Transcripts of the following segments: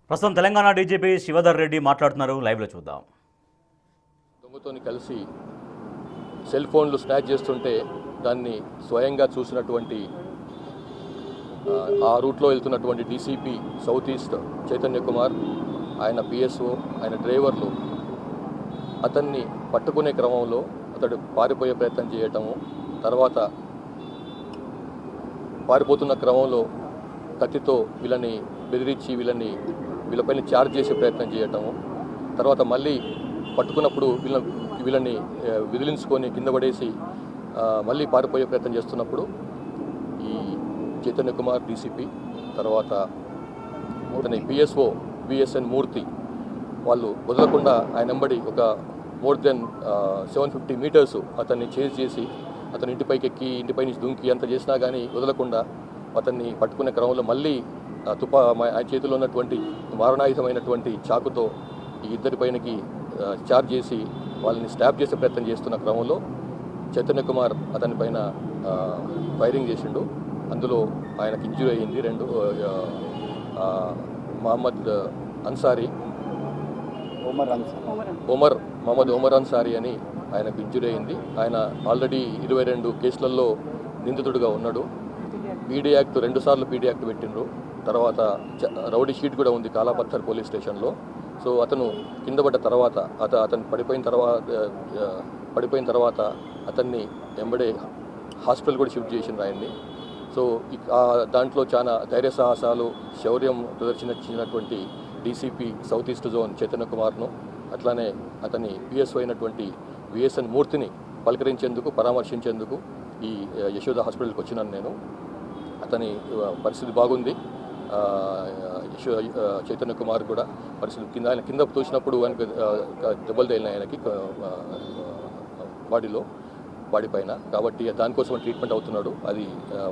ప్రస్తుతం తెలంగాణ డీజీపీ శివధర్ రెడ్డి మాట్లాడుతున్నారు. లైవ్లో చూద్దాం. దొంగతోని కలిసి సెల్ ఫోన్లు స్నాచ్ చేస్తుంటే దాన్ని స్వయంగా చూసినటువంటి ఆ రూట్లో వెళ్తున్నటువంటి DCP south east Chaitanya Kumar, ఆయన పిఎస్ఓ, ఆయన డ్రైవర్లు అతన్ని పట్టుకునే క్రమంలో అతడు పారిపోయే ప్రయత్నం చేయటము, తర్వాత పారిపోతున్న క్రమంలో కత్తితో వీళ్ళని బెదిరించి వీళ్ళపైన ఛార్జ్ చేసే ప్రయత్నం చేయటము, తర్వాత మళ్ళీ పట్టుకున్నప్పుడు వీళ్ళని విదిలించుకొని కింద పడేసి మళ్ళీ పారిపోయే ప్రయత్నం చేస్తున్నప్పుడు ఈ చైతన్య కుమార్ డీసీపీ, తర్వాత అతని పిఎస్ఓ విఎస్ఎన్ మూర్తి వాళ్ళు వదలకుండా ఆయన వెంబడి ఒక మోర్ దెన్ 750 మీటర్స్ అతన్ని చేజ్ చేసి అతని ఇంటిపైకి ఎక్కి ఇంటిపై నుంచి దుంకి అంత చేసినా కానీ వదలకుండా అతన్ని పట్టుకునే క్రమంలో మళ్ళీ ఆయన చేతిలో ఉన్నటువంటి మారణాయుధమైనటువంటి చాకుతో ఈ ఇద్దరి పైనకి చార్జ్ చేసి వాళ్ళని స్టాప్ చేసే ప్రయత్నం చేస్తున్న క్రమంలో చైతన్య కుమార్ అతని పైన ఫైరింగ్ చేసిండు. అందులో ఆయనకి ఇంజురీ అయ్యింది. మహమ్మద్ అన్సారీ, మహమ్మద్ ఒమర్ అన్సారీ అని ఆయనకు ఇంజురీ అయింది. ఆయన ఆల్రెడీ 22 కేసులలో నిందితుడిగా ఉన్నాడు. పీడీ యాక్ట్ 2 సార్లు పీడీ యాక్ట్ పెట్టిండ్రు. తర్వాత రౌడీ షీట్ కూడా ఉంది కాలాపత్తర్ పోలీస్ స్టేషన్లో. సో అతను కింద పడ్డ తర్వాత అతను పడిపోయిన తర్వాత అతన్ని వెంబడే హాస్పిటల్ కూడా షిఫ్ట్ చేసిండ్రు ఆయన్ని. సో దాంట్లో చాలా ధైర్య సాహసాలు, శౌర్యం ప్రదర్శించినటువంటి DCP south east zone Chaitanya కుమార్ను, అట్లానే అతని పిఎస్ఓ అయినటువంటి విఎస్ఎన్ మూర్తిని పలకరించేందుకు, పరామర్శించేందుకు ఈ యశోద హాస్పిటల్కి వచ్చినాను నేను. అతని పరిస్థితి బాగుంది. చైతన్య కుమార్ కూడా పరిస్థితి ఆయన కింద తోసినప్పుడు ఆయనకు దెబ్బలు తగిలిన ఆయనకి బాడీ పైన, కాబట్టి దానికోసం ట్రీట్మెంట్ అవుతున్నాడు. అది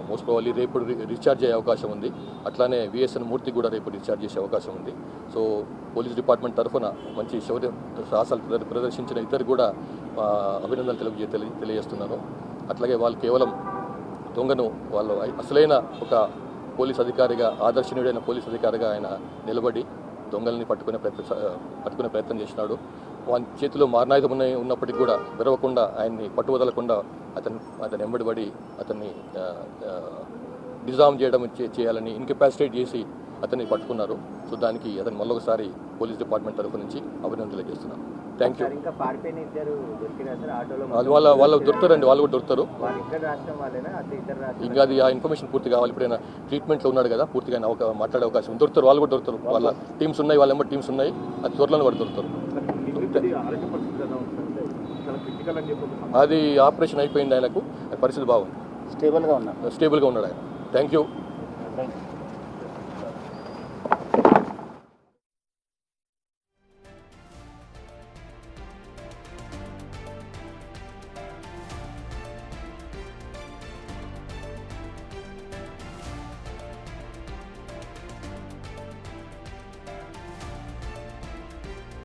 మోస్ట్ ప్రాబబ్లీ రేపు డిశ్చార్జ్ అయ్యే అవకాశం ఉంది. అట్లానే విఎస్ఎన్ మూర్తి కూడా రేపు డిశ్చార్జ్ చేసే అవకాశం ఉంది. సో పోలీస్ డిపార్ట్మెంట్ తరఫున మంచి శౌర్య సాహసాలు ప్రదర్శించిన ఇద్దరు కూడా అభినందనలు తెలియజేస్తున్నాను. అట్లాగే వాళ్ళు కేవలం దొంగను వాళ్ళు అసలైన ఒక పోలీస్ అధికారిగా, ఆదర్శనీయుడైన పోలీస్ అధికారిగా ఆయన నిలబడి దొంగల్ని పట్టుకునే ప్రయత్నం చేసినాడు. వాని చేతిలో మారణాయుధం ఉన్నప్పటికీ కూడా విరవకుండా, ఆయన్ని పట్టువదలకుండా అతని వెంబడిపడి అతన్ని డిజామ్ చేయాలని ఇన్కెపాసిటేట్ చేసి అతన్ని పట్టుకున్నారు. సో దానికి అతను మళ్ళొకసారి పోలీస్ డిపార్ట్మెంట్ తరఫు నుంచి అభినందనలు తెలియజేస్తున్నాం. Thank you. వాళ్ళు దొరుకుతారండి, వాళ్ళు కూడా దొరుకుతారు. ఇంకా అది ఆ ఇన్ఫర్మేషన్ పూర్తి కావాలి. ఇప్పుడైనా ట్రీట్మెంట్లో ఉన్నాడు కదా, పూర్తిగా మాట్లాడే అవకాశం దొరుకుతారు. వాళ్ళు కూడా దొరుకుతారు. వాళ్ళ టీమ్స్ ఉన్నాయి, వాళ్ళ ఎంబడి టీమ్స్ ఉన్నాయి. అది త్వరలో కూడా దొరుకుతారు. అది ఆపరేషన్ అయిపోయింది, ఆయనకు పరిస్థితి బాగుంది, స్టేబుల్గా ఉన్నాడు ఆయన. Thank you.